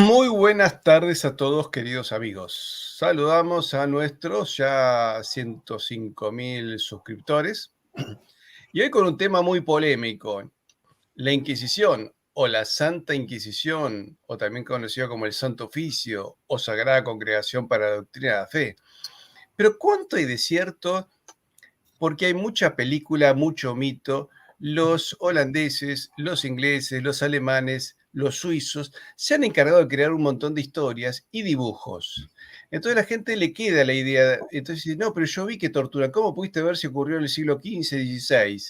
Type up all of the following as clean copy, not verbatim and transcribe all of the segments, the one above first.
Muy buenas tardes a todos, queridos amigos. Saludamos a nuestros ya 105.000 suscriptores y hoy con un tema muy polémico, la Inquisición o la Santa Inquisición, o también conocido como el Santo Oficio o Sagrada Congregación para la Doctrina de la Fe. Pero ¿cuánto hay de cierto? Porque hay mucha película, mucho mito. Los holandeses, los ingleses, los alemanes, los suizos se han encargado de crear un montón de historias y dibujos. Entonces a la gente le queda la idea, entonces dice, no, pero yo vi que tortura, ¿cómo pudiste ver si ocurrió en el siglo XV, XVI?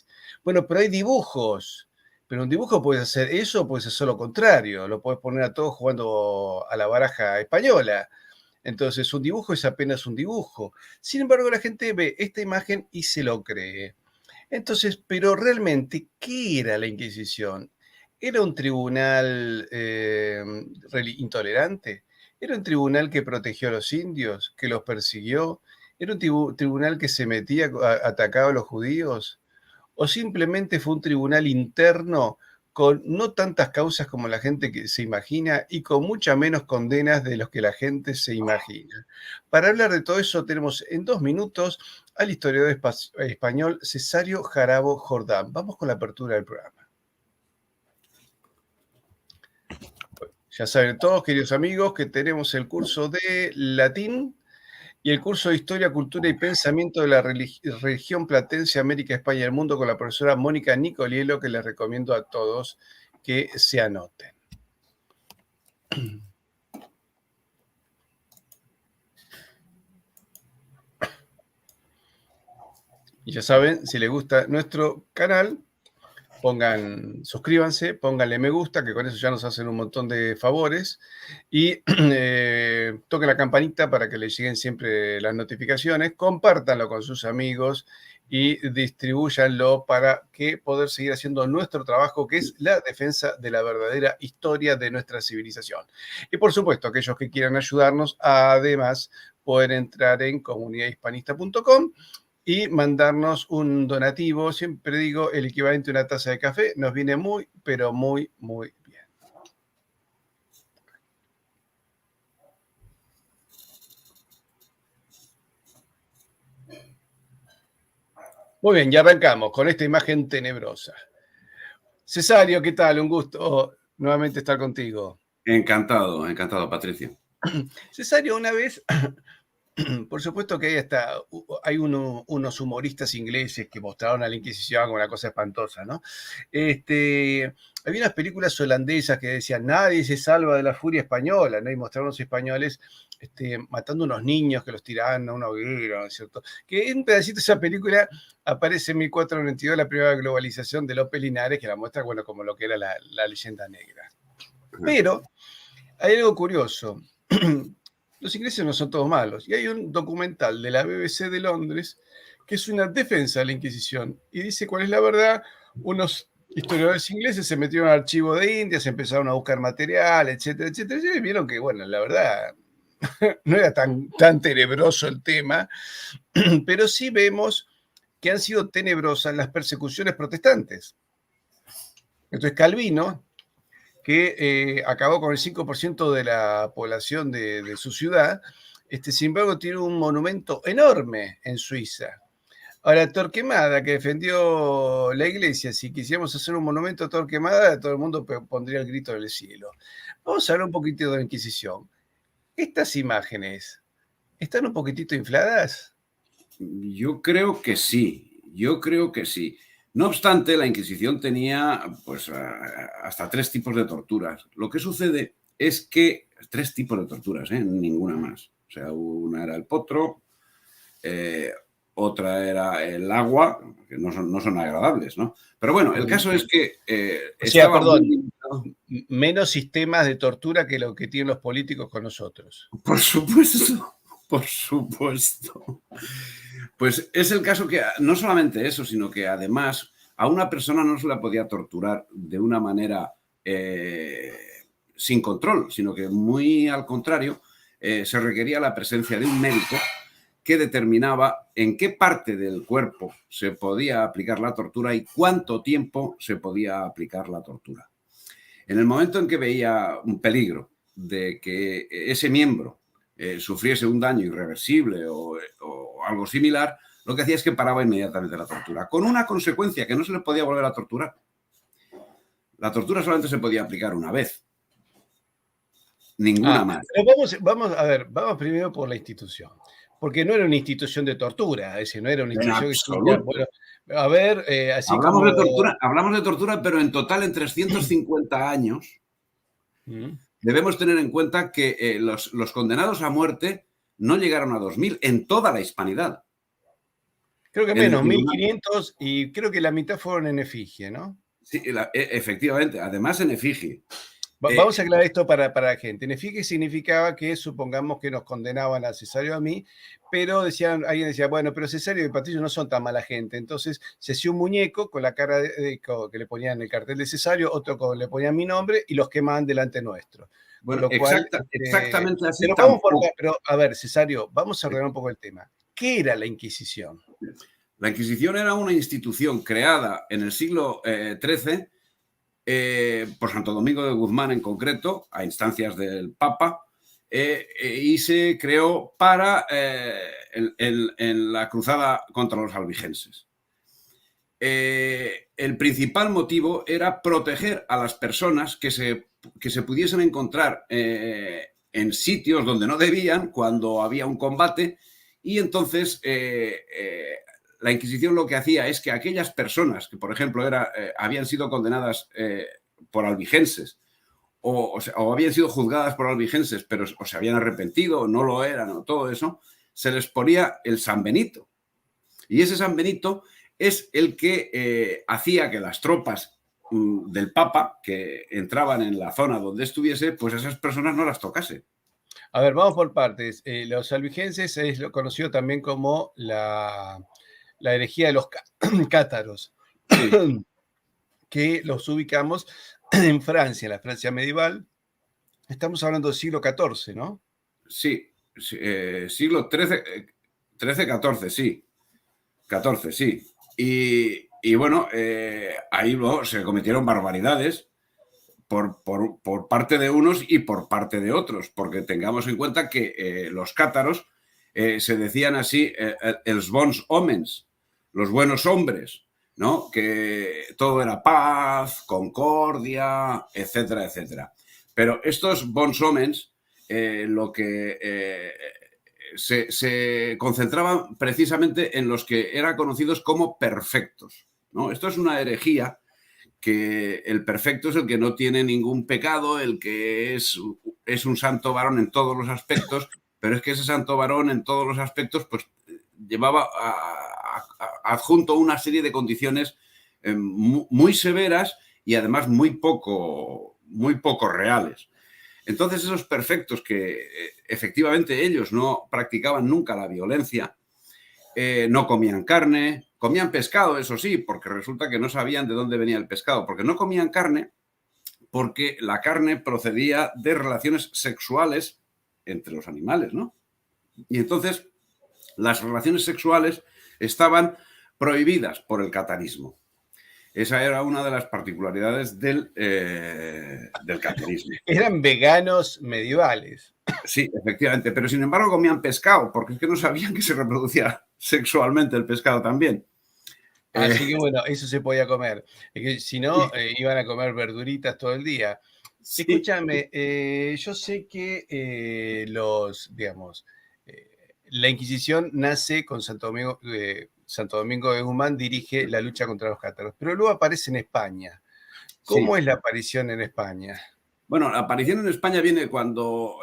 Bueno, pero hay dibujos, pero un dibujo puedes hacer eso, puedes hacer lo contrario, lo puedes poner a todos jugando a la baraja española. Entonces, un dibujo es apenas un dibujo. Sin embargo, la gente ve esta imagen y se lo cree. Entonces, pero realmente, ¿qué era la Inquisición? ¿Era un tribunal intolerante? ¿Era un tribunal que protegió a los indios, que los persiguió? ¿Era un tribunal que se metía, atacaba a los judíos? ¿O simplemente fue un tribunal interno con no tantas causas como la gente que se imagina y con muchas menos condenas de los que la gente se imagina? Para hablar de todo eso tenemos en 2 minutos al historiador español Cesario Jarabo Jordán. Vamos con la apertura del programa. Ya saben todos, queridos amigos, que tenemos el curso de latín y el curso de Historia, Cultura y Pensamiento de la región platense, América, España y el mundo con la profesora Mónica Nicolielo, que les recomiendo a todos que se anoten. Y ya saben, si les gusta nuestro canal, suscríbanse, pónganle me gusta, que con eso ya nos hacen un montón de favores, y toquen la campanita para que les lleguen siempre las notificaciones, compártanlo con sus amigos y distribúyanlo para que poder seguir haciendo nuestro trabajo, que es la defensa de la verdadera historia de nuestra civilización. Y por supuesto, aquellos que quieran ayudarnos, además, pueden entrar en comunidadhispanista.com y mandarnos un donativo. Siempre digo, el equivalente a una taza de café nos viene muy, pero muy, muy bien. Muy bien, ya arrancamos con esta imagen tenebrosa. Cesario, ¿qué tal? Un gusto nuevamente estar contigo. Encantado, Patricio. Cesario, una vez, por supuesto que hay unos humoristas ingleses que mostraron a la Inquisición como una cosa espantosa, ¿no? Había unas películas holandesas que decían, nadie se salva de la furia española, ¿no? Y mostraron a los españoles matando unos niños que los tiraban a una hoguera, ¿no es cierto? Que en un pedacito de esa película aparece en 1492 la primera globalización de López Linares, que la muestra, bueno, como lo que era la leyenda negra. Pero hay algo curioso. Los ingleses no son todos malos. Y hay un documental de la BBC de Londres que es una defensa de la Inquisición y dice cuál es la verdad. Unos historiadores ingleses se metieron al archivo de Indias, empezaron a buscar material, etcétera, etcétera, y vieron que, bueno, la verdad no era tan tenebroso el tema, pero sí vemos que han sido tenebrosas las persecuciones protestantes. Entonces Calvino, que acabó con el 5% de la población de su ciudad, sin embargo tiene un monumento enorme en Suiza. Ahora, Torquemada, que defendió la iglesia, si quisiéramos hacer un monumento a Torquemada, todo el mundo pondría el grito del cielo. Vamos a hablar un poquito de la Inquisición. Estas imágenes, ¿están un poquitito infladas? Yo creo que sí. No obstante, la Inquisición tenía pues hasta 3 tipos de torturas. Lo que sucede es que 3 tipos de torturas, ninguna más. O sea, una era el potro, otra era el agua, que no son agradables, ¿no? Pero bueno, el caso es que estaba perdón, muy limitado. menos sistemas de tortura que lo que tienen los políticos con nosotros. Por supuesto, por supuesto. Pues es el caso que no solamente eso, sino que además a una persona no se la podía torturar de una manera sin control, sino que muy al contrario, se requería la presencia de un médico que determinaba en qué parte del cuerpo se podía aplicar la tortura y cuánto tiempo se podía aplicar la tortura. En el momento en que veía un peligro de que ese miembro sufriese un daño irreversible o algo similar, lo que hacía es que paraba inmediatamente la tortura, con una consecuencia, que no se le podía volver a torturar. La tortura solamente se podía aplicar una vez, ninguna más. Pero vamos a ver, vamos primero por la institución, porque no era una institución de tortura, es decir, no era una En institución que decía, absoluto. bueno, a ver, así Hablamos como... de tortura, pero en total en 350 años Mm. debemos tener en cuenta que los condenados a muerte no llegaron a 2000 en toda la hispanidad. Creo que En el menos, tribunal, 1500, y creo que la mitad fueron en efigie, ¿no? sí, efectivamente, además en efigie. Vamos a aclarar esto para la gente. En efigie significaba que supongamos que nos condenaban a Cesario a mí, pero alguien decía, bueno, pero Cesario y Patricio no son tan mala gente. Entonces se hacía un muñeco con la cara que le ponían el cartel de Cesario, otro le ponían mi nombre y los quemaban delante nuestro. Con Bueno, lo cual, exactamente así pero tampoco. pero a ver, Cesario, vamos a ordenar un poco el tema. ¿Qué era la Inquisición? La Inquisición era una institución creada en el siglo XIII por Santo Domingo de Guzmán en concreto, a instancias del Papa, y se creó para en la cruzada contra los albigenses. El principal motivo era proteger a las personas que se pudiesen encontrar en sitios donde no debían cuando había un combate, y entonces la Inquisición lo que hacía es que aquellas personas que, por ejemplo, habían sido condenadas por albigenses o habían sido juzgadas por albigenses, pero o se habían arrepentido o no lo eran o todo eso, se les ponía el San Benito. Y ese San Benito es el que hacía que las tropas del Papa que entraban en la zona donde estuviese, pues esas personas no las tocase. A ver, vamos por partes. Los albigenses es lo conocido también como la herejía de los cátaros, Sí, que los ubicamos en Francia, en la Francia medieval. Estamos hablando del siglo XIV, ¿no? sí, siglo XIII, XIV, sí. 14, sí. Y bueno, ahí luego se cometieron barbaridades por parte de unos y por parte de otros, porque tengamos en cuenta que los cátaros se decían así, els bons homens, los buenos hombres, ¿no? Que todo era paz, concordia, etcétera, etcétera. Pero estos bons homens, lo que se concentraban precisamente en los que eran conocidos como perfectos, ¿no? Esto es una herejía, que el perfecto es el que no tiene ningún pecado, el que es un santo varón en todos los aspectos, pero es que ese santo varón en todos los aspectos pues llevaba adjunto una serie de condiciones muy severas y además muy poco reales. Entonces esos perfectos que efectivamente ellos no practicaban nunca la violencia, no comían carne, comían pescado, eso sí, porque resulta que no sabían de dónde venía el pescado, porque no comían carne, porque la carne procedía de relaciones sexuales entre los animales, ¿no? Y entonces las relaciones sexuales estaban prohibidas por el catarismo. Esa era una de las particularidades del catarismo. Eran veganos medievales. Sí, efectivamente, pero sin embargo comían pescado, porque es que no sabían que se reproducía sexualmente el pescado también. Así que bueno, eso se podía comer. Es que si no, iban a comer verduritas todo el día. Sí. Escúchame, yo sé que digamos, la Inquisición nace con Santo Domingo de Guzmán, dirige la lucha contra los cátaros, pero luego aparece en España. ¿Cómo Sí. es la aparición en España? Bueno, la aparición en España viene cuando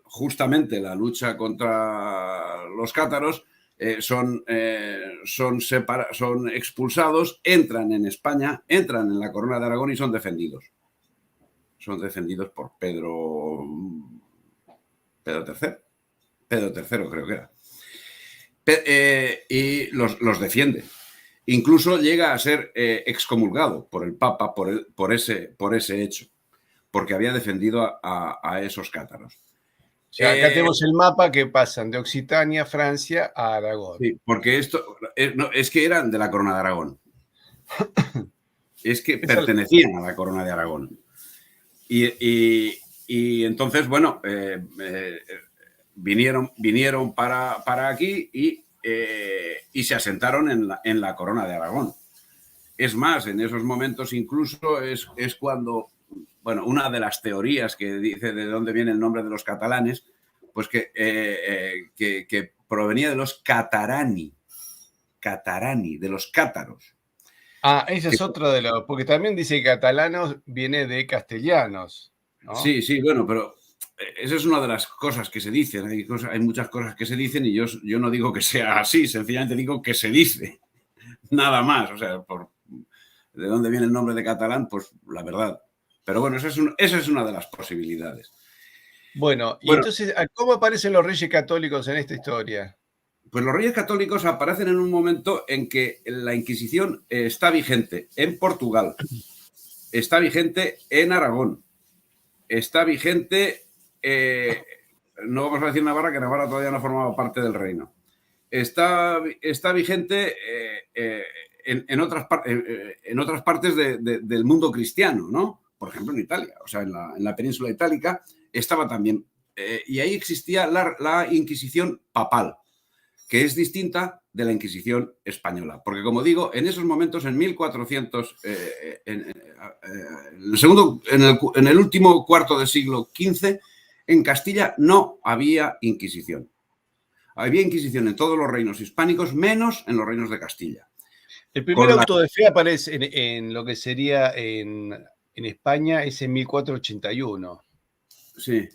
justamente la lucha contra los cátaros son expulsados, entran en España, entran en la Corona de Aragón y son defendidos. Son defendidos por Pedro III. Pedro III creo que era. Y los defiende. Incluso llega a ser excomulgado por el Papa por ese hecho, porque había defendido a esos cátaros. O sea, acá tenemos el mapa que pasan de Occitania, Francia, a Aragón. Sí, porque esto no, es que eran de la Corona de Aragón. Es que pertenecían a la Corona de Aragón. Y Y entonces, bueno, vinieron para aquí y se asentaron en la corona de Aragón. Es más, en esos momentos incluso es cuando, bueno, una de las teorías que dice de dónde viene el nombre de los catalanes, pues que provenía de los catarani, de los cátaros. Ah, ese Que, es otro de los, porque también dice que catalanos viene de castellanos, ¿no? sí, sí, bueno, pero esa es una de las cosas que se dicen. Hay muchas cosas que se dicen y yo no digo que sea así, sencillamente digo que se dice, nada más. O sea, de dónde viene el nombre de catalán, pues la verdad. Pero bueno, esa es una de las posibilidades. Bueno, y Bueno, entonces, ¿cómo aparecen los reyes católicos en esta historia? pues los reyes católicos aparecen en un momento en que la Inquisición está vigente en Portugal, está vigente en Aragón, está vigente, no vamos a decir Navarra, que Navarra todavía no formaba parte del reino. Está vigente en otras partes del mundo cristiano, ¿no? Por ejemplo, en Italia, o sea, en la península itálica estaba también, y ahí existía la Inquisición papal, que es distinta de la Inquisición española. Porque, como digo, en esos momentos, en 1400, en el último cuarto del siglo XV, en Castilla no había Inquisición. Había Inquisición en todos los reinos hispánicos, menos en los reinos de Castilla. El primer Con la... auto de fe aparece en lo que sería en España, es en 1481. Sí.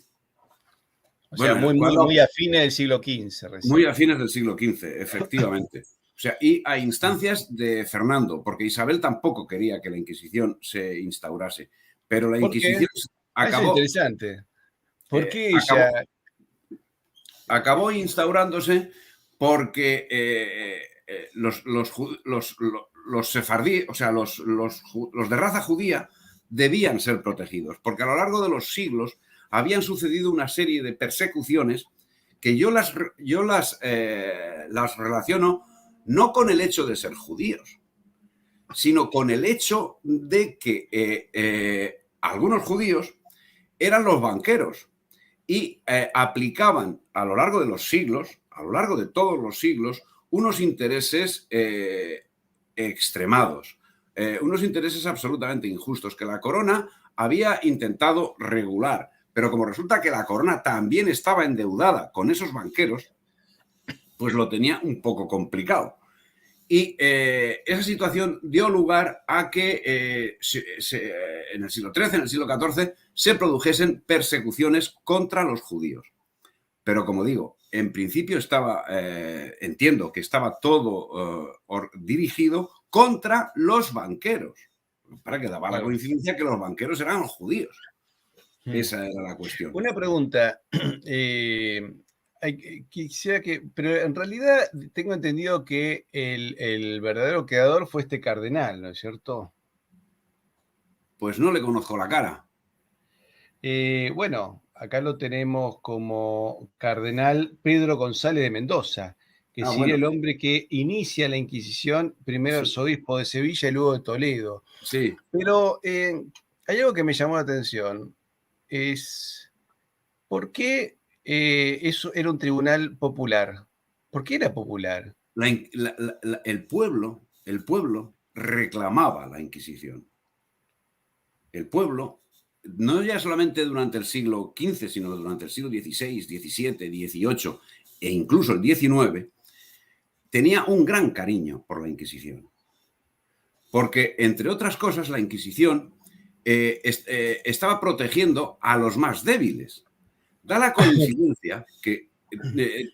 O sea, Bueno, en el muy, muy, cual muy afines del siglo XV muy recién. a fines del siglo XV, efectivamente. O sea, y a instancias de Fernando, porque Isabel tampoco quería que la Inquisición se instaurase, pero la ¿Por qué? Inquisición Ah, eso es acabó, interesante. ¿Por eh, qué ella? acabó, acabó instaurándose porque los sefardíes, o sea, los de raza judía, debían ser protegidos, porque a lo largo de los siglos habían sucedido una serie de persecuciones que las relaciono no con el hecho de ser judíos, sino con el hecho de que algunos judíos eran los banqueros y aplicaban a lo largo de los siglos, a lo largo de todos los siglos, unos intereses extremados, unos intereses absolutamente injustos que la corona había intentado regular. Pero como resulta que la corona también estaba endeudada con esos banqueros, pues lo tenía un poco complicado. Y esa situación dio lugar a que en el siglo XIII, en el siglo XIV, se produjesen persecuciones contra los judíos. Pero como digo, en principio entiendo que estaba todo dirigido contra los banqueros. Para que daba la Claro. coincidencia que los banqueros eran los judíos. Esa era la cuestión. Una pregunta. Quisiera pero en realidad tengo entendido que el verdadero creador fue este cardenal, ¿no es cierto? Pues no le conozco la cara. Bueno, acá lo tenemos como cardenal Pedro González de Mendoza, que Ah, sería bueno, el hombre que inicia la Inquisición, primero sí, arzobispo de Sevilla y luego de Toledo. sí. Pero hay algo que me llamó la atención, es por qué eso era un tribunal popular. ¿Por qué era popular? El pueblo reclamaba la Inquisición. El pueblo, no ya solamente durante el siglo XV, sino durante el siglo XVI, XVII, XVIII e incluso el XIX, tenía un gran cariño por la Inquisición. Porque, entre otras cosas, la Inquisición estaba protegiendo a los más débiles. Da la coincidencia que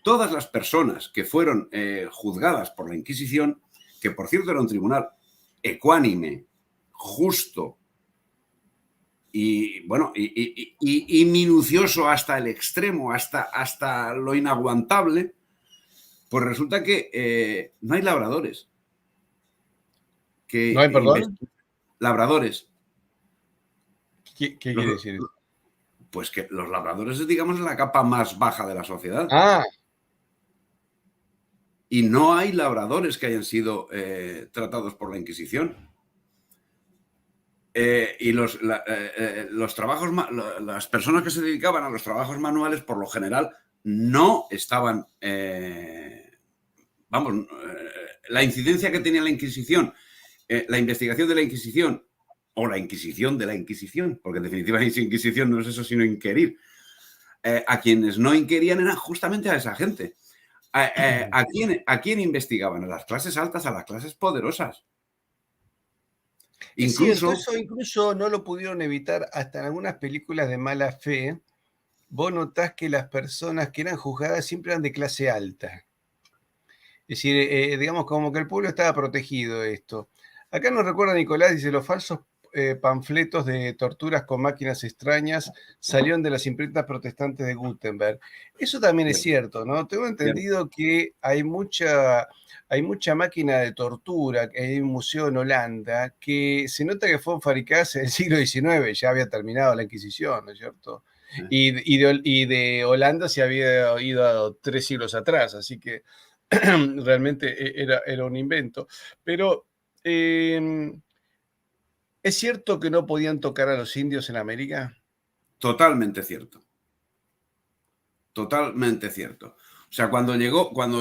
todas las personas que fueron juzgadas por la Inquisición, que por cierto era un tribunal ecuánime, justo y bueno y minucioso hasta el extremo, hasta lo inaguantable, pues resulta que no hay labradores ¿No hay perdón? labradores. ¿Qué Los, quiere decir eso? pues que los labradores es, digamos, la capa más baja de la sociedad. Ah, Y no hay labradores que hayan sido tratados por la Inquisición. y los trabajos, las personas que se dedicaban a los trabajos manuales, por lo general, no estaban, la incidencia que tenía la Inquisición, la investigación de la Inquisición, o la Inquisición de la Inquisición, porque en definitiva la Inquisición no es eso sino inquirir, a quienes no inquirían eran justamente a esa gente. ¿A quién investigaban? A las clases altas, a las clases poderosas. Es cierto, Incluso, eso incluso no lo pudieron evitar hasta en algunas películas de mala fe. Vos notás que las personas que eran juzgadas siempre eran de clase alta. Es decir, digamos como que el pueblo estaba protegido de esto. Acá nos recuerda Nicolás, dice, los falsos panfletos de torturas con máquinas extrañas salieron de las imprentas protestantes de Gutenberg. Eso también es cierto, ¿no? Tengo entendido que hay mucha máquina de tortura, que hay un museo en Holanda, que se nota que fueron fabricadas en el siglo XIX, ya había terminado la Inquisición, ¿no es cierto? Y de Holanda se había ido a 3 siglos atrás, así que realmente era un invento. Pero ¿es cierto que no podían tocar a los indios en América? totalmente cierto. Totalmente cierto. O sea, cuando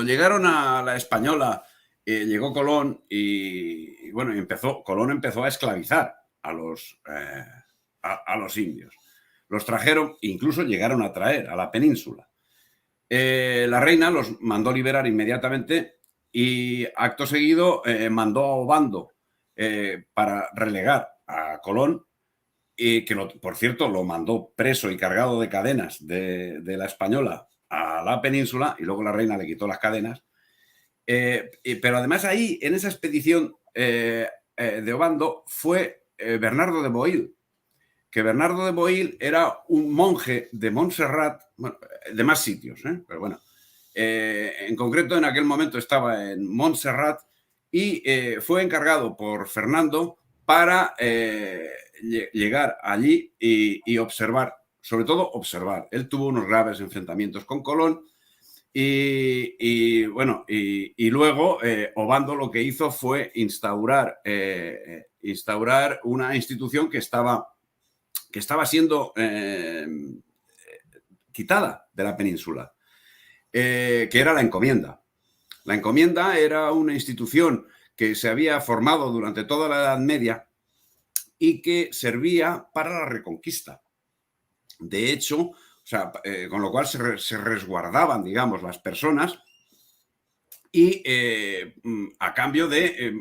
llegaron a la Española, llegó Colón y bueno, Colón empezó a esclavizar a los indios. Los trajeron, incluso llegaron a traer a la península. La reina los mandó liberar inmediatamente y acto seguido mandó a Obando para relegar a Colón, y que por cierto lo mandó preso y cargado de cadenas de la Española a la península, y luego la reina le quitó las cadenas. Pero además ahí, en esa expedición de Obando, fue Bernardo de Boil, que Bernardo de Boil era un monje de Montserrat, bueno, de más sitios, pero bueno, en concreto en aquel momento estaba en Montserrat y fue encargado por Fernando para llegar allí y observar, sobre todo observar. Él tuvo unos graves enfrentamientos con Colón y luego Obando lo que hizo fue instaurar una institución que estaba siendo quitada de la península, que era la encomienda. La encomienda era una institución que se había formado durante toda la Edad Media y que servía para la reconquista. De hecho, con lo cual se resguardaban, digamos, las personas y a cambio de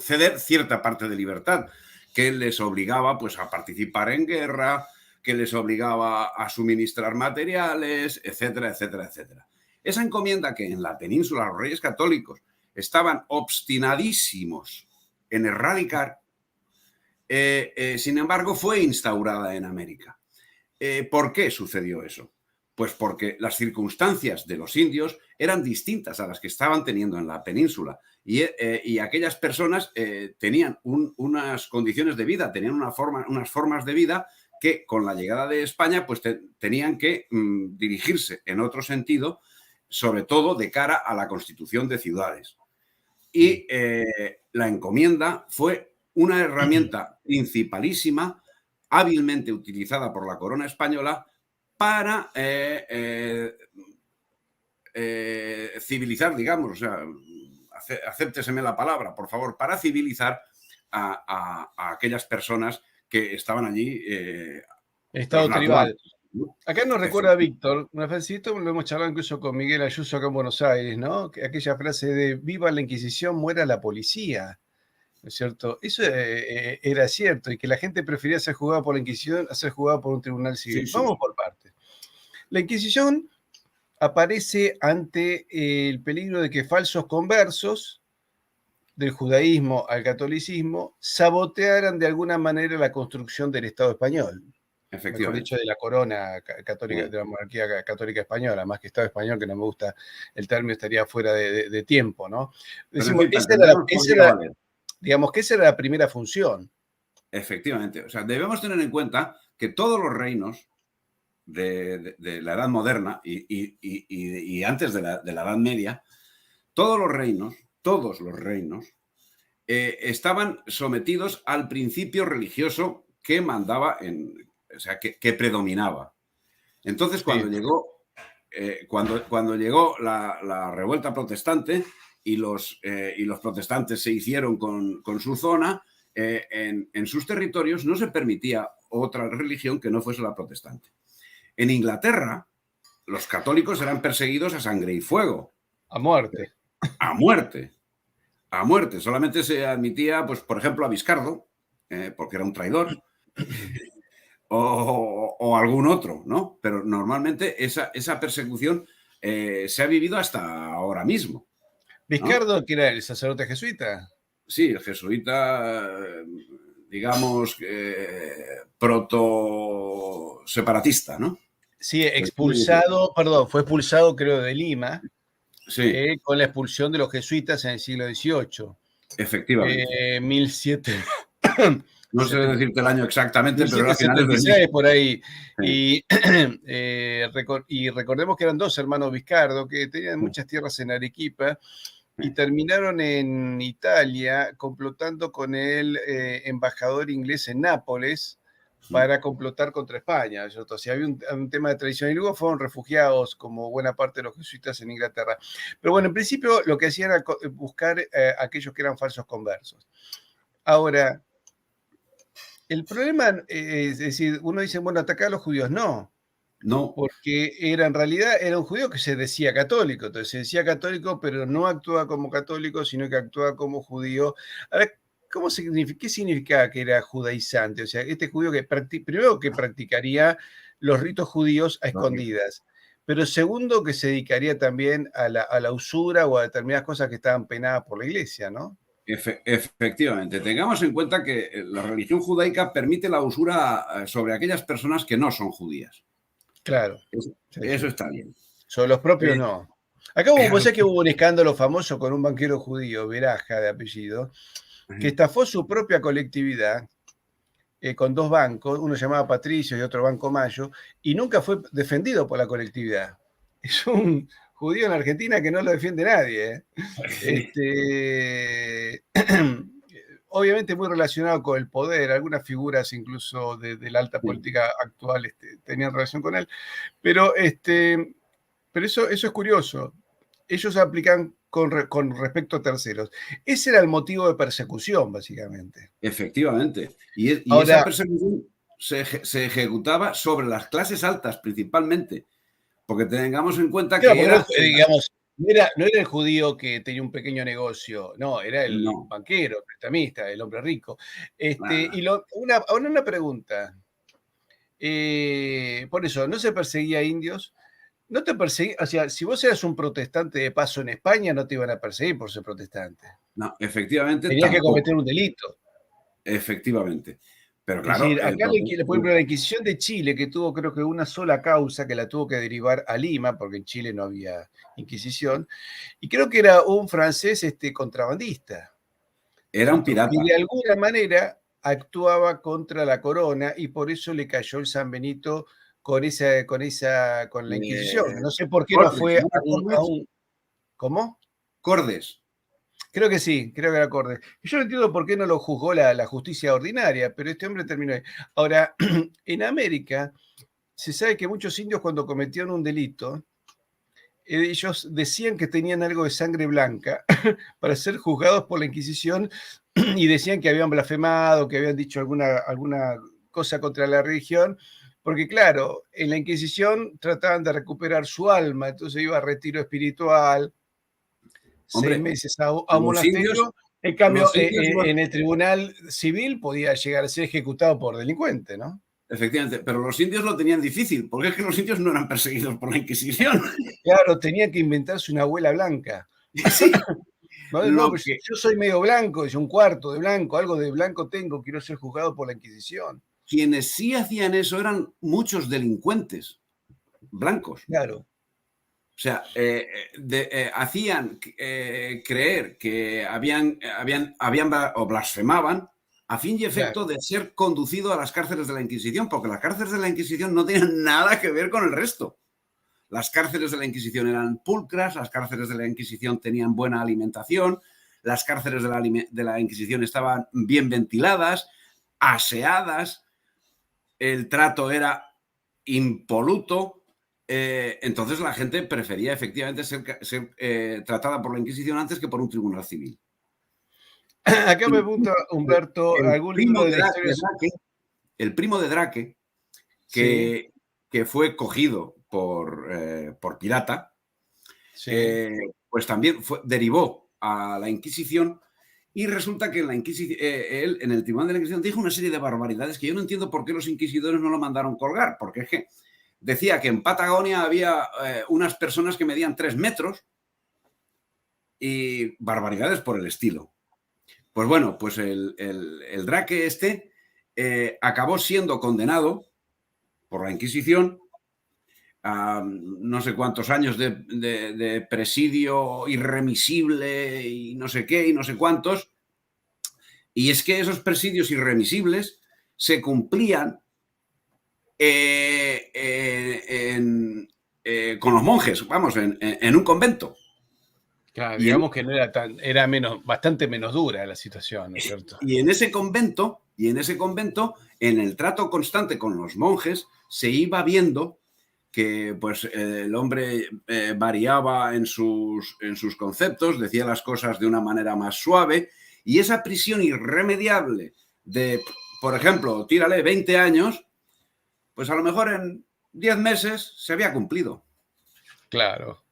ceder cierta parte de libertad, que les obligaba pues, a participar en guerra, que les obligaba a suministrar materiales, etcétera, etcétera, etcétera. Esa encomienda que en la península los reyes católicos estaban obstinadísimos en erradicar, sin embargo, fue instaurada en América. ¿Por qué sucedió eso? Pues porque las circunstancias de los indios eran distintas a las que estaban teniendo en la península y aquellas personas tenían unas condiciones de vida, tenían unas formas de vida que con la llegada de España pues tenían que dirigirse en otro sentido, sobre todo de cara a la constitución de ciudades. Y la encomienda fue una herramienta principalísima, hábilmente utilizada por la corona española para civilizar, digamos, o sea, acépteseme la palabra, por favor, para civilizar a aquellas personas que estaban allí. Estado tribal. Acá nos recuerda Víctor, una frasecita, lo hemos charlado incluso con Miguel Ayuso acá en Buenos Aires, ¿no? Aquella frase de viva la Inquisición, muera la policía, ¿no es cierto? Eso era cierto, y que la gente prefería ser juzgada por la Inquisición a ser juzgada por un tribunal civil. Sí. Vamos por partes. La Inquisición aparece ante el peligro de que falsos conversos del judaísmo al catolicismo sabotearan de alguna manera la construcción del Estado español. Mejor dicho, de la corona católica, de la monarquía católica española, más que Estado español, que no me gusta el término, estaría fuera de tiempo, ¿no? Decimos, digamos que esa era la primera función. Efectivamente. O sea, debemos tener en cuenta que todos los reinos de la Edad Moderna y antes de la Edad Media, todos los reinos estaban sometidos al principio religioso que mandaba, o sea, que predominaba. Entonces, Sí. cuando llegó la revuelta protestante y los protestantes se hicieron con su zona, en sus territorios no se permitía otra religión que no fuese la protestante. En Inglaterra, los católicos eran perseguidos a sangre y fuego, A muerte. a muerte, a muerte. Solamente se admitía, pues, por ejemplo, a Viscardo, porque era un traidor, o algún otro, ¿no? Pero normalmente esa persecución se ha vivido hasta ahora mismo, ¿no? Vizcardo, que era el sacerdote jesuita. Sí, el jesuita, digamos, proto-separatista, ¿no? Sí, expulsado, perdón, fue expulsado creo de Lima, Sí, con la expulsión de los jesuitas en el siglo XVIII. efectivamente. 1700. No sé decirte el año exactamente, pero era a finales del 1776 por ahí. sí, Y recordemos que eran dos hermanos Vizcardo que tenían muchas tierras en Arequipa y terminaron en Italia complotando con el embajador inglés en Nápoles para complotar contra España. O sea, había un tema de traición y luego fueron refugiados como buena parte de los jesuitas en Inglaterra. Pero bueno, en principio lo que hacían era buscar aquellos que eran falsos conversos. Ahora, el problema es decir, uno dice, bueno, atacar a los judíos. No, no, porque en realidad era un judío que se decía católico. Entonces se decía católico, pero no actuaba como católico, sino que actuaba como judío. Ahora, ¿qué significaba que era judaizante? O sea, este judío que primero que practicaría los ritos judíos a escondidas, pero segundo que se dedicaría también a la usura o a determinadas cosas que estaban penadas por la iglesia, ¿no? efectivamente. Tengamos en cuenta que la religión judaica permite la usura sobre aquellas personas que no son judías. Claro, sí, Eso sí. está bien. Sobre los propios Eh, no. Acá vos sabés que hubo un escándalo famoso con un banquero judío, Veraja de apellido, que estafó su propia colectividad con dos bancos, uno llamaba Patricio y otro Banco Mayo, y nunca fue defendido por la colectividad. Es un judío en Argentina que no lo defiende nadie. Obviamente muy relacionado con el poder, algunas figuras incluso de la alta política actual tenían relación con él, pero, pero eso es curioso. Ellos aplican con respecto a terceros. Ese era el motivo de persecución, básicamente. Efectivamente. Y esa Ahora, persecución se ejecutaba sobre las clases altas principalmente, porque tengamos en cuenta claro, que porque no, era... digamos, no era el judío que tenía un pequeño negocio, no, era el No, banquero, el prestamista, el hombre rico. nada. Ahora una pregunta. Por eso, ¿no se perseguía a indios? No te perseguía, o sea, si vos eras un protestante de paso en España, no te iban a perseguir por ser protestante. No, efectivamente Tenías que tampoco. cometer un delito. Efectivamente. Pero Es claro, decir, acá, por ejemplo, la Inquisición de Chile, que tuvo creo que una sola causa, que la tuvo que derivar a Lima, porque en Chile no había Inquisición, y creo que era un francés contrabandista, era un que pirata. de alguna manera actuaba contra la corona y por eso le cayó el San Benito con la Inquisición. No sé por qué no Cordes, fue ¿no era Cordes? ¿cómo? Cordes. Creo que sí, creo que era Cordes. Yo no entiendo por qué no lo juzgó la justicia ordinaria, pero este hombre terminó ahí. Ahora, en América se sabe que muchos indios cuando cometieron un delito, ellos decían que tenían algo de sangre blanca para ser juzgados por la Inquisición y decían que habían blasfemado, que habían dicho alguna cosa contra la religión, porque claro, en la Inquisición trataban de recuperar su alma, entonces iba a retiro espiritual, seis Hombre, meses a un los indios, monasterio. En cambio, los indios, en el tribunal civil podía llegar a ser ejecutado por delincuente, ¿no? efectivamente, pero los indios lo tenían difícil, porque es que los indios no eran perseguidos por la Inquisición. Claro, tenía que inventarse una abuela blanca. Sí, No, no, lo pues que yo soy medio blanco, es un cuarto de blanco, algo de blanco tengo, quiero ser juzgado por la Inquisición. quienes sí hacían eso eran muchos delincuentes blancos. Claro, O sea, hacían creer que habían o blasfemaban a fin y claro. efecto de ser conducido a las cárceles de la Inquisición, porque las cárceles de la Inquisición no tenían nada que ver con el resto. Las cárceles de la Inquisición eran pulcras, las cárceles de la Inquisición tenían buena alimentación, las cárceles de la Inquisición estaban bien ventiladas, aseadas, el trato era impoluto. Entonces la gente prefería efectivamente ser tratada por la Inquisición antes que por un tribunal civil. Acá me pregunta Humberto, El ¿algún primo libro de de la historia? Drake, el primo de Drake, Sí, que fue cogido por pirata, sí. pues también derivó a la Inquisición, y resulta que él en el Tribunal de la Inquisición dijo una serie de barbaridades que yo no entiendo por qué los inquisidores no lo mandaron colgar, porque es que decía que en Patagonia había unas personas que medían 3 metros y barbaridades por el estilo. Pues bueno, pues el Drake acabó siendo condenado por la Inquisición a no sé cuántos años de presidio irremisible y no sé qué y no sé cuántos. Y es que esos presidios irremisibles se cumplían con los monjes, vamos, en un convento. Claro, Y en, digamos que no era tan, era bastante menos dura la situación, ¿no es cierto? y en ese convento, en el trato constante con los monjes, se iba viendo que pues, el hombre variaba en sus conceptos, decía las cosas de una manera más suave, y esa prisión irremediable de, por ejemplo, tírale 20 años, pues a lo mejor en 10 meses se había cumplido. Claro.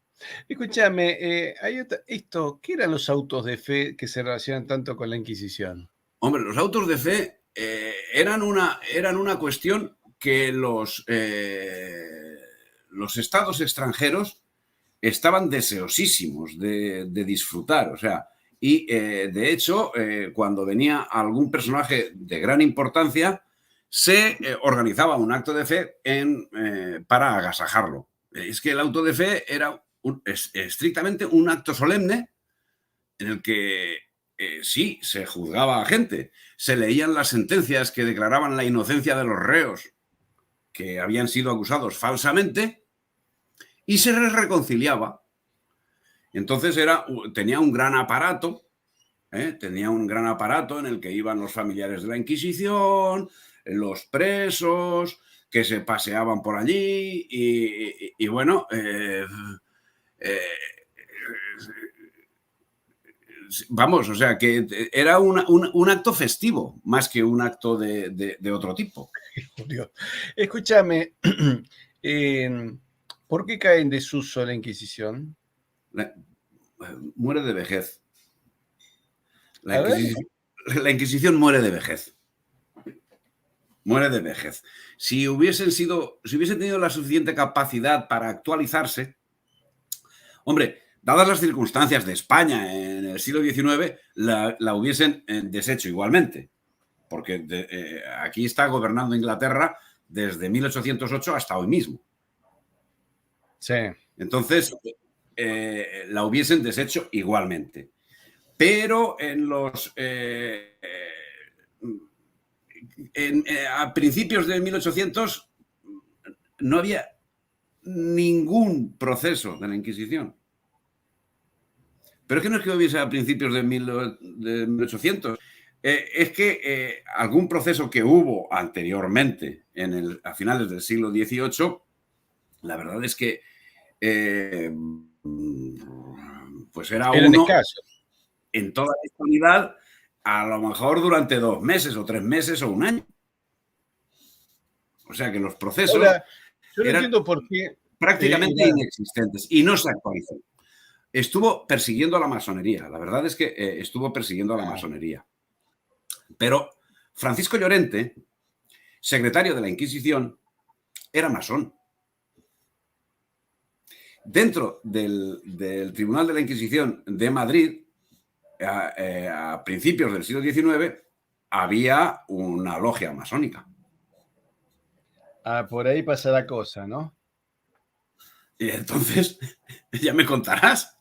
Escúchame, ¿qué eran los autos de fe que se relacionan tanto con la Inquisición? Hombre, los autos de fe eran una cuestión que los estados extranjeros estaban deseosísimos de disfrutar. O sea, y de hecho, cuando venía algún personaje de gran importancia, se organizaba un acto de fe para agasajarlo. Es que el auto de fe era estrictamente un acto solemne en el que sí, se juzgaba a gente, se leían las sentencias que declaraban la inocencia de los reos que habían sido acusados falsamente y se les reconciliaba. Entonces tenía un gran aparato, en el que iban los familiares de la Inquisición, los presos, que se paseaban por allí y bueno, vamos, o sea, que era un acto festivo más que un acto de otro tipo. Julio. Escúchame, ¿por qué cae en desuso la Inquisición? La- Muere de vejez. La A ver, Inquisición, la Inquisición muere de vejez. Muere de vejez. Si hubiesen tenido la suficiente capacidad para actualizarse, hombre, dadas las circunstancias de España en el siglo XIX, la hubiesen deshecho igualmente, porque aquí está gobernando Inglaterra desde 1808 hasta hoy mismo. sí. Entonces, la hubiesen deshecho igualmente. Pero a principios de 1800 no había ningún proceso de la Inquisición. Pero es que no es que hubiese a principios de 1800. Es que algún proceso que hubo anteriormente, a finales del siglo XVIII, la verdad es que pues era Eran uno escasos. en toda la actualidad, a lo mejor durante 2 meses o 3 meses o un año. O sea que los procesos Ahora, yo no eran entiendo por qué prácticamente era. inexistentes y no se actualizan. Estuvo persiguiendo a la masonería, la verdad es que estuvo persiguiendo a la masonería. Pero Francisco Llorente, secretario de la Inquisición, era masón. Dentro del Tribunal de la Inquisición de Madrid, a principios del siglo XIX, había una logia masónica. Ah, por ahí pasa la cosa, ¿no? Y entonces, ya me contarás.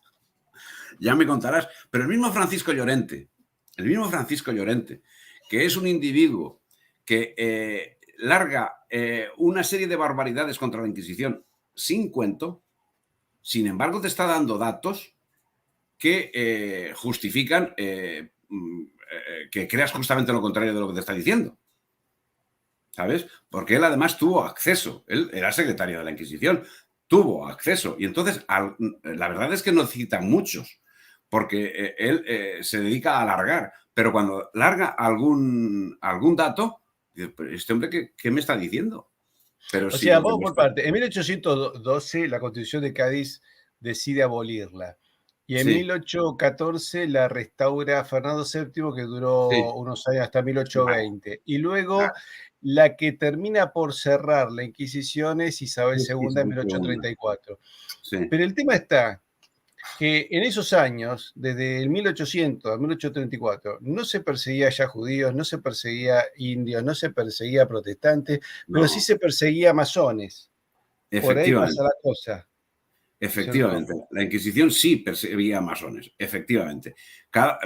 Pero el mismo Francisco Llorente, que es un individuo que larga una serie de barbaridades contra la Inquisición sin cuento, sin embargo te está dando datos que justifican que creas justamente lo contrario de lo que te está diciendo. ¿Sabes? Porque él además tuvo acceso, él era secretario de la Inquisición, tuvo acceso. Y entonces, la verdad es que no cita muchos, porque él se dedica a alargar, pero cuando larga algún dato, dice, este hombre, ¿qué me está diciendo? Pero O si sea, lo vamos por demuestra. parte. En 1812 la Constitución de Cádiz decide abolirla. Y en Sí, 1814 la restaura Fernando VII, que duró sí, unos años hasta vale, 1820. Y luego vale. la que termina por cerrar la Inquisición es Isabel Sí, II en Isabel II. 1834. Sí, Pero el tema está que en esos años, desde el 1800 a 1834, no se perseguía ya judíos, no se perseguía indios, no se perseguía protestantes, pero sí no, se perseguía masones. Por ahí pasa efectivamente. la cosa, ¿cierto? Efectivamente, la Inquisición sí perseguía a masones, efectivamente.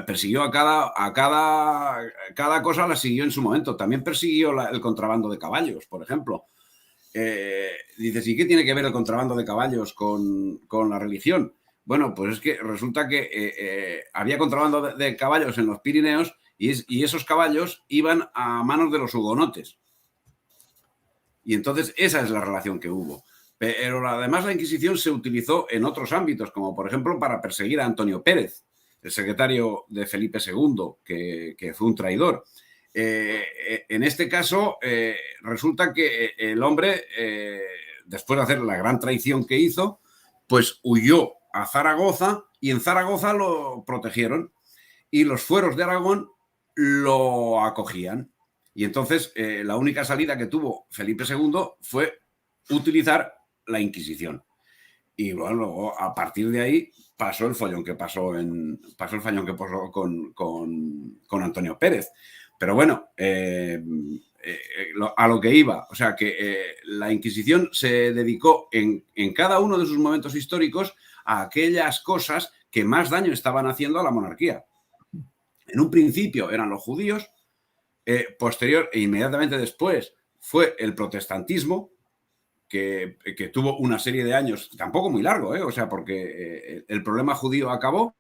Persiguió cada cosa la siguió en su momento. También persiguió el contrabando de caballos, por ejemplo. Dices, ¿y qué tiene que ver el contrabando de caballos con la religión? Bueno, pues es que resulta que había contrabando de caballos en los Pirineos y esos caballos iban a manos de los hugonotes. Y entonces esa es la relación que hubo. Pero además la Inquisición se utilizó en otros ámbitos, como por ejemplo para perseguir a Antonio Pérez, el secretario de Felipe II, que fue un traidor. En este caso, resulta que el hombre, después de hacer la gran traición que hizo, pues huyó a Zaragoza y en Zaragoza lo protegieron y los fueros de Aragón lo acogían. Y entonces la única salida que tuvo Felipe II fue utilizar la Inquisición. Y bueno, luego a partir de ahí pasó el follón que pasó, pasó el fallón que pasó con Antonio Pérez. Pero bueno, a lo que iba, o sea que la Inquisición se dedicó en cada uno de sus momentos históricos a aquellas cosas que más daño estaban haciendo a la monarquía. En un principio eran los judíos, posterior e inmediatamente después fue el protestantismo, que tuvo una serie de años, tampoco muy largo, o sea, porque el problema judío acabó,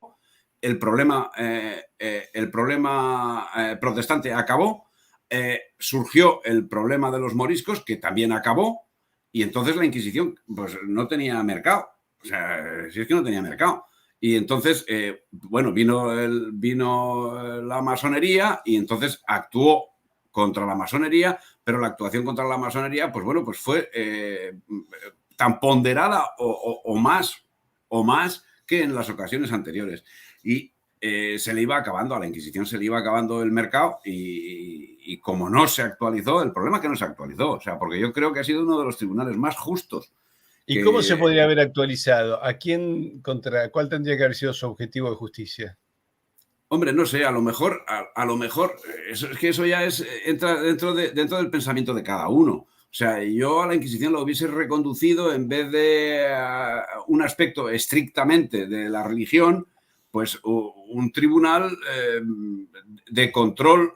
el problema protestante acabó, surgió el problema de los moriscos, que también acabó, y entonces la Inquisición pues no tenía mercado. O sea, si es que no tenía mercado. Y entonces, bueno, vino la masonería y entonces actuó contra la masonería, pero la actuación contra la masonería, pues bueno, pues fue tan ponderada o más que en las ocasiones anteriores. Y se le iba acabando, a la Inquisición se le iba acabando el mercado y como no se actualizó, el problema es que no se actualizó, o sea, porque yo creo que ha sido uno de los tribunales más justos ¿Y cómo se que, podría haber actualizado? ¿Cuál tendría que haber sido su objetivo de justicia? hombre, no sé, a lo mejor, es que eso ya entra dentro del pensamiento de cada uno. O sea, yo a la Inquisición lo hubiese reconducido en vez de un aspecto estrictamente de la religión, pues un tribunal de control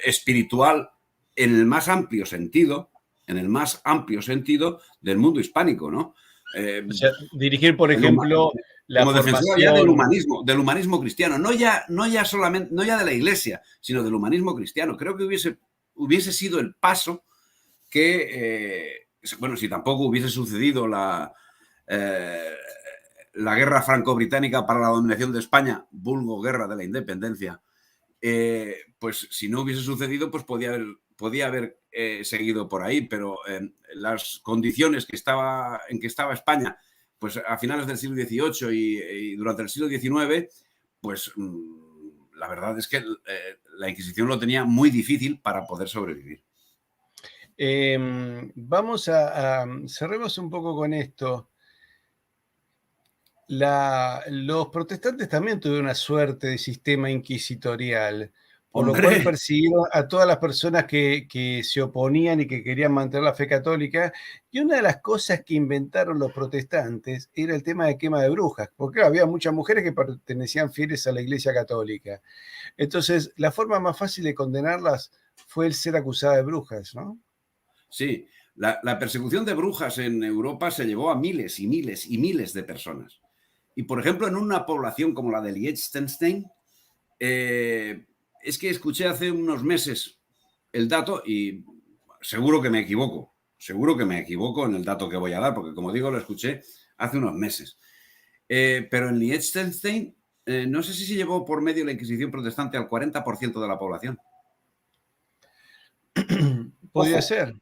espiritual en el más amplio sentido, del mundo hispánico, ¿no? Eh, O sea, dirigir, por el, ejemplo, la como defensor ya formación. del humanismo cristiano, no ya solamente, no ya de la iglesia, sino del humanismo cristiano. Creo que hubiese sido el paso que, bueno, si tampoco hubiese sucedido la guerra franco-británica para la dominación de España, vulgo guerra de la independencia, pues si no hubiese sucedido, pues podía haber seguido por ahí, pero las condiciones en que estaba España, pues a finales del siglo XVIII y durante el siglo XIX, pues la verdad es que la Inquisición lo tenía muy difícil para poder sobrevivir. Vamos cerremos un poco con esto. Los protestantes también tuvieron una suerte de sistema inquisitorial, por lo cual Hombre, persiguieron a todas las personas que se oponían y que querían mantener la fe católica. Y una de las cosas que inventaron los protestantes era el tema de quema de brujas, porque claro, había muchas mujeres que pertenecían fieles a la Iglesia Católica. Entonces, la forma más fácil de condenarlas fue el ser acusada de brujas, ¿no? sí, la persecución de brujas en Europa se llevó a miles y miles y miles de personas. Y, por ejemplo, en una población como la de Liechtenstein, es que escuché hace unos meses el dato y seguro que me equivoco. Seguro que me equivoco en el dato que voy a dar, porque, como digo, lo escuché hace unos meses. Pero en Liechtenstein, no sé si se llevó por medio la Inquisición protestante al 40% de la población. Podría Ojo, ser.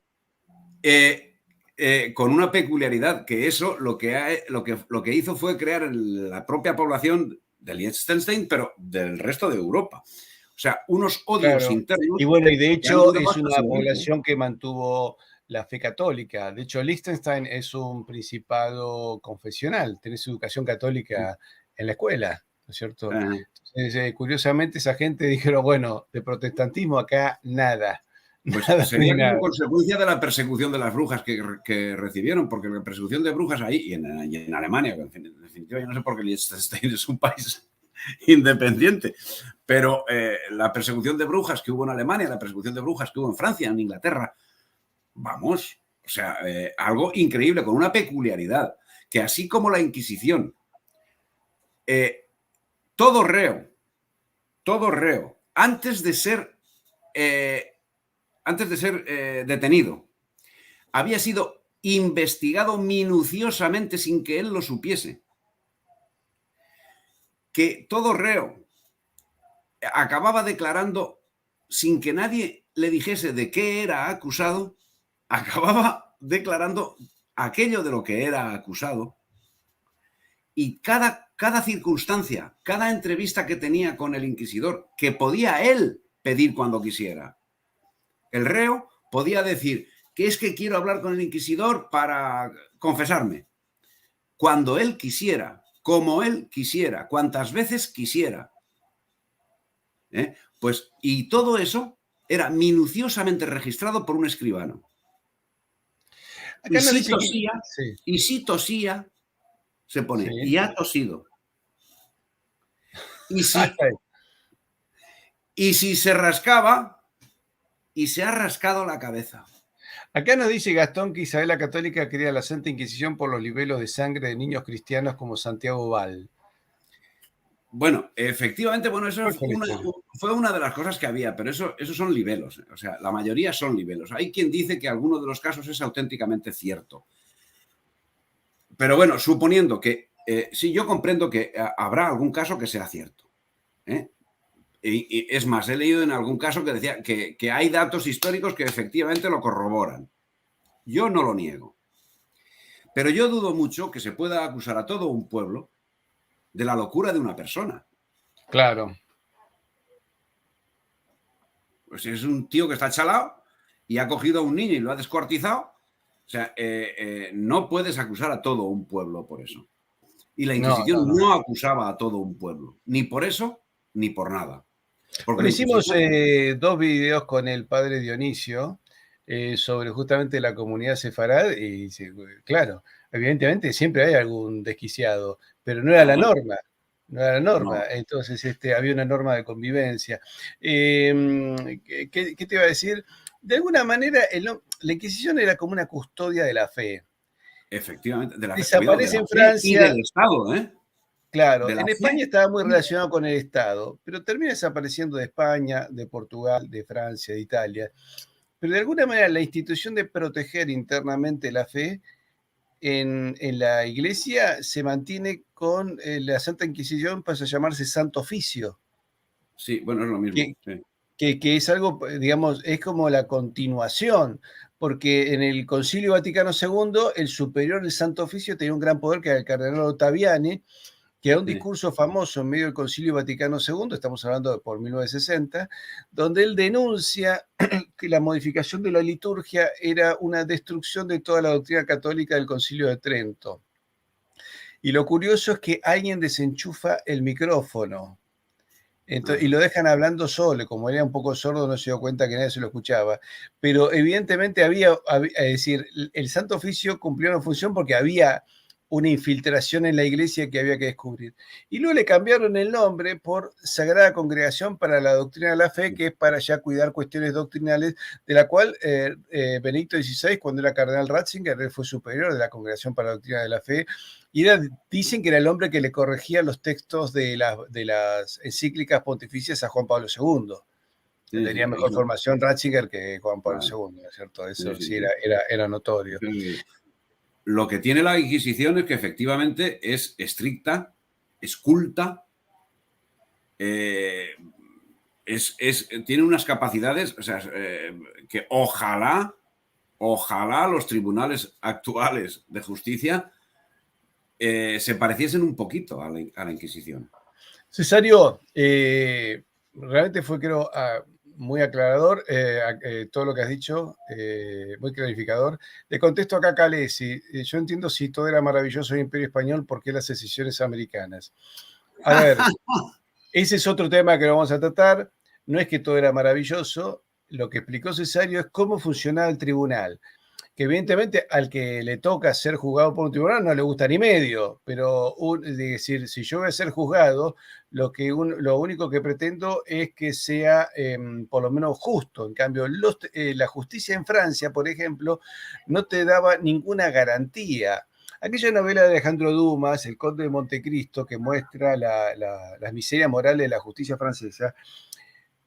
con una peculiaridad, que eso lo que hizo fue crear la propia población de Liechtenstein, pero del resto de Europa. O sea, unos odios Claro. internos Y bueno, y de que han hecho durado es hasta una su muerte. población que mantuvo la fe católica. De hecho, Liechtenstein es un principado confesional. Tenés educación católica en la escuela, ¿no es cierto? Entonces, curiosamente, esa gente dijeron, bueno, de protestantismo acá nada. Pues Nada de sería como nada. consecuencia de la persecución de las brujas que recibieron, porque la persecución de brujas ahí y en Alemania, que en definitiva yo no sé por qué Liechtenstein es un país independiente, pero la persecución de brujas que hubo en Alemania, la persecución de brujas que hubo en Francia, en Inglaterra, vamos, o sea, algo increíble, con una peculiaridad, que así como la Inquisición, eh, todo reo, antes de ser detenido, había sido investigado minuciosamente sin que él lo supiese. Que todo reo acababa declarando sin que nadie le dijese de qué era acusado, acababa declarando aquello de lo que era acusado. Y cada circunstancia, cada entrevista que tenía con el inquisidor, que podía él pedir cuando quisiera, el reo podía decir que es que quiero hablar con el inquisidor para confesarme. Cuando él quisiera, como él quisiera, cuantas veces quisiera. Pues, y todo eso era minuciosamente registrado por un escribano. Acá nos dice que... Y si tosía, se Sí, pone, y ha tosido. hasta ahí. Y si se rascaba, y se ha rascado la cabeza. Acá nos dice Gastón que Isabel la Católica quería la Santa Inquisición por los libelos de sangre de niños cristianos como Santiago Val. Bueno, efectivamente, bueno, eso ¿Cuál fue la historia? fue una de las cosas que había, pero eso son libelos. O sea, la mayoría son libelos. Hay quien dice que alguno de los casos es auténticamente cierto. Pero bueno, suponiendo que sí, yo comprendo que habrá algún caso que sea cierto. Y es más, he leído en algún caso que decía que hay datos históricos que efectivamente lo corroboran. Yo no lo niego. Pero yo dudo mucho que se pueda acusar a todo un pueblo de la locura de una persona. Claro. Pues es un tío que está chalado y ha cogido a un niño y lo ha descuartizado. O sea, no puedes acusar a todo un pueblo por eso. Y la Inquisición no acusaba a todo un pueblo, ni por eso, ni por nada. Porque Bueno, hicimos 2 videos con el padre Dionisio sobre justamente la comunidad sefarad y claro, evidentemente siempre hay algún desquiciado, pero no era la norma. No era la norma, no. Entonces había una norma de convivencia. ¿Qué te iba a decir? De alguna manera, la Inquisición era como una custodia de la fe. Efectivamente, de la fe, cuidado, de Desaparece la en fe y Francia. del Estado, ¿eh? Claro, De la en fe. España estaba muy relacionado con el Estado, pero termina desapareciendo de España, de Portugal, de Francia, de Italia. Pero de alguna manera la institución de proteger internamente la fe en la Iglesia se mantiene con la Santa Inquisición, pasa a llamarse Santo Oficio. Sí, bueno, es lo mismo. Sí. Que es algo, digamos, es como la continuación, porque en el Concilio Vaticano II el superior del Santo Oficio tenía un gran poder que era el cardenal Ottaviani, que da un discurso famoso en medio del Concilio Vaticano II, estamos hablando de por 1960, donde él denuncia que la modificación de la liturgia era una destrucción de toda la doctrina católica del Concilio de Trento. Y lo curioso es que alguien desenchufa el micrófono. Y lo dejan hablando solo, como era un poco sordo, no se dio cuenta que nadie se lo escuchaba. Pero evidentemente es decir, el Santo Oficio cumplió una función porque había una infiltración en la iglesia que había que descubrir. Y luego le cambiaron el nombre por Sagrada Congregación para la Doctrina de la Fe, que es para ya cuidar cuestiones doctrinales, de la cual Benedicto XVI, cuando era cardenal Ratzinger, él fue superior de la Congregación para la Doctrina de la Fe, y dicen que era el hombre que le corregía los textos de las encíclicas pontificias a Juan Pablo II. Sí, Tenía sí, mejor formación Ratzinger que Juan Pablo claro. II, ¿no es cierto? Eso Sí, sí, sí sí. era notorio. Lo que tiene la Inquisición es que efectivamente es estricta, es culta, tiene unas capacidades, o sea, que ojalá los tribunales actuales de justicia se pareciesen un poquito a la Inquisición. Cesario, realmente fue, creo, muy aclarador todo lo que has dicho, muy clarificador. Le contesto acá a Calesi. Yo entiendo si todo era maravilloso en el Imperio Español, ¿por qué las secesiones americanas? A ver, ese es otro tema que vamos a tratar. No es que todo era maravilloso. Lo que explicó Cesario es cómo funcionaba el tribunal, que evidentemente al que le toca ser juzgado por un tribunal no le gusta ni medio, pero es decir, si yo voy a ser juzgado, lo único que pretendo es que sea por lo menos justo. En cambio, la justicia en Francia, por ejemplo, no te daba ninguna garantía. Aquella novela de Alejandro Dumas, El Conde de Montecristo, que muestra las miserias morales de la justicia francesa,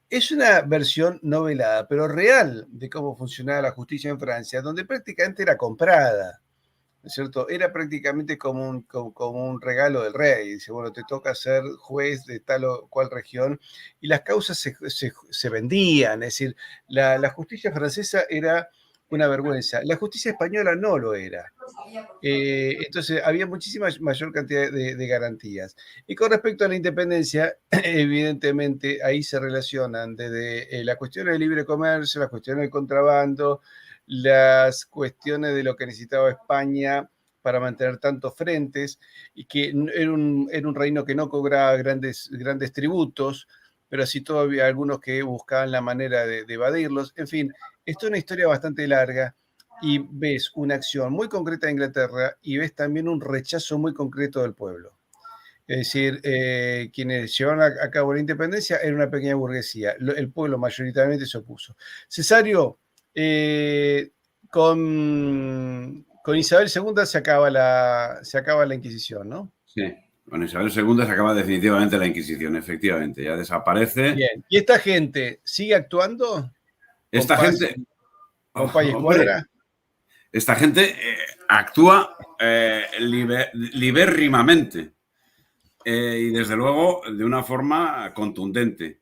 es una versión novelada, pero real, de cómo funcionaba la justicia en Francia, donde prácticamente era comprada, ¿no es cierto? Era prácticamente como un regalo del rey. Dice, bueno, te toca ser juez de tal o cual región, y las causas se vendían, es decir, la justicia francesa era una vergüenza. La justicia española no lo era. Entonces había muchísima mayor cantidad de garantías. Y con respecto a la independencia, evidentemente ahí se relacionan desde la cuestión del libre comercio, las cuestiones del contrabando, las cuestiones de lo que necesitaba España para mantener tantos frentes, y que era un reino que no cobraba grandes tributos, pero sí todavía algunos que buscaban la manera de evadirlos. En fin, esto es una historia bastante larga, y ves una acción muy concreta de Inglaterra y ves también un rechazo muy concreto del pueblo. Es decir, quienes llevaron a cabo la independencia era una pequeña burguesía. El pueblo mayoritariamente se opuso. Cesario, con Isabel II se acaba la Inquisición, ¿no? Sí, con Isabel II se acaba definitivamente la Inquisición, efectivamente, ya desaparece. Bien. ¿Y esta gente sigue actuando con Esta paz, gente, con paz y hombre, escuadra? esta gente actúa libérrimamente y desde luego de una forma contundente.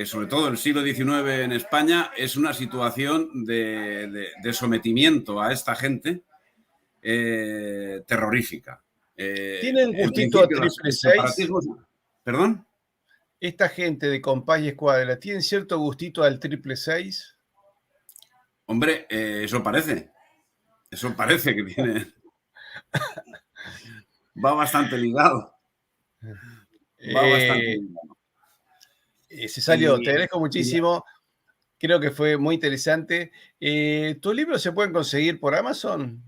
Sobre todo el siglo XIX en España es una situación de sometimiento a esta gente terrorífica. ¿Tienen En gustito a principio, triple el seis? separatismo... ¿Perdón? Esta gente de compás y escuadra, ¿tienen cierto gustito al triple seis? Hombre, eso parece. Eso parece que tiene... Va bastante ligado. Va bastante Eh, ligado. Cesario, te Y, agradezco y, muchísimo. Creo que fue muy interesante. ¿Tus libros se pueden conseguir por Amazon?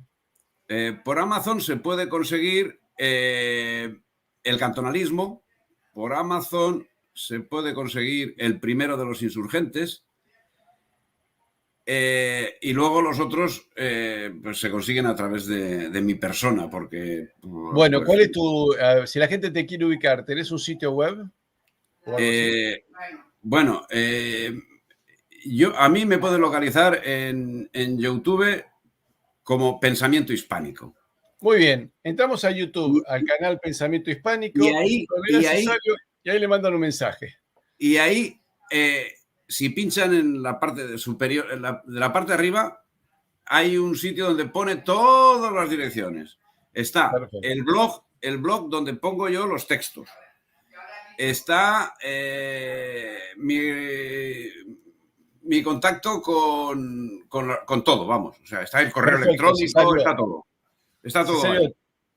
por Amazon se puede conseguir el cantonalismo. Por Amazon se puede conseguir el primero de los insurgentes. Y luego los otros pues se consiguen a través de mi persona, porque Bueno, pues, ¿cuál es si la gente te quiere ubicar, ¿tenés un sitio web o algo así? bueno, a mí me pueden localizar en YouTube como Pensamiento Hispánico. Muy bien, entramos a Y, YouTube, al canal Pensamiento y Hispánico, ahí, lo ve y ahí, Cesario y ahí le mandan un mensaje. y ahí si pinchan en la parte superior, de la parte de arriba, hay un sitio donde pone todas las direcciones. Está Perfecto. el blog donde pongo yo los textos. Está mi contacto con todo, vamos. O sea, está el correo Perfecto, electrónico, Cesario. está todo. Está todo ahí. Cesario,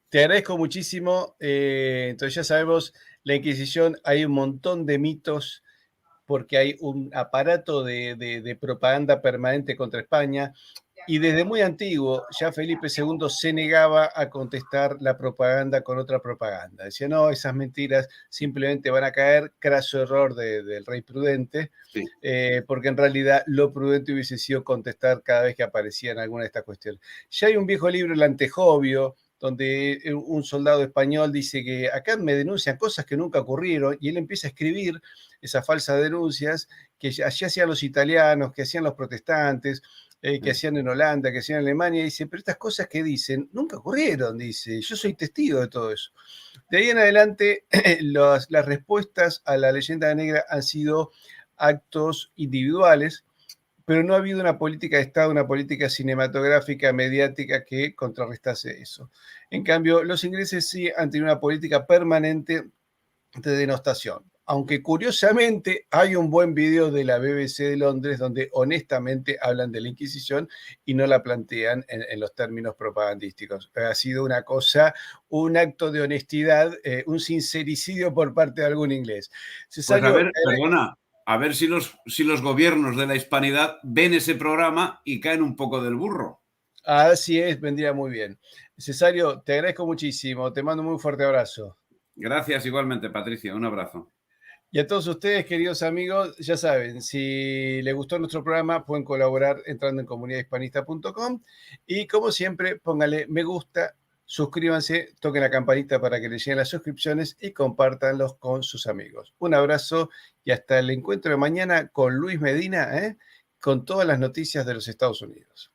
te agradezco muchísimo. Entonces ya sabemos, la Inquisición, hay un montón de mitos porque hay un aparato de propaganda permanente contra España. Y desde muy antiguo, ya Felipe II se negaba a contestar la propaganda con otra propaganda. Decía, no, esas mentiras simplemente van a caer, craso error del rey prudente, Sí. porque en realidad lo prudente hubiese sido contestar cada vez que aparecían alguna de estas cuestiones. Ya hay un viejo libro, El Antejovio, donde un soldado español dice que acá me denuncian cosas que nunca ocurrieron, y él empieza a escribir esas falsas denuncias que allí hacían los italianos, que hacían los protestantes, que hacían en Holanda, que hacían en Alemania, y dice, pero estas cosas que dicen nunca ocurrieron, dice, yo soy testigo de todo eso. De ahí en adelante, las respuestas a la leyenda negra han sido actos individuales, pero no ha habido una política de Estado, una política cinematográfica, mediática que contrarrestase eso. En cambio, los ingleses sí han tenido una política permanente de denostación. Aunque curiosamente hay un buen video de la BBC de Londres donde honestamente hablan de la Inquisición y no la plantean en los términos propagandísticos. Ha sido una cosa, un acto de honestidad, un sincericidio por parte de algún inglés. Pues a Cesario, ver, perdona, a ver si los gobiernos de la hispanidad ven ese programa y caen un poco del burro. así es, vendría muy bien. Cesario, te agradezco muchísimo, te mando un muy fuerte abrazo. Gracias igualmente, Patricia. Un abrazo. Y a todos ustedes, queridos amigos, ya saben, si les gustó nuestro programa, pueden colaborar entrando en comunidadhispanista.com y como siempre, pónganle me gusta, suscríbanse, toquen la campanita para que les lleguen las suscripciones y compártanlos con sus amigos. Un abrazo y hasta el encuentro de mañana con Luis Medina, con todas las noticias de los Estados Unidos.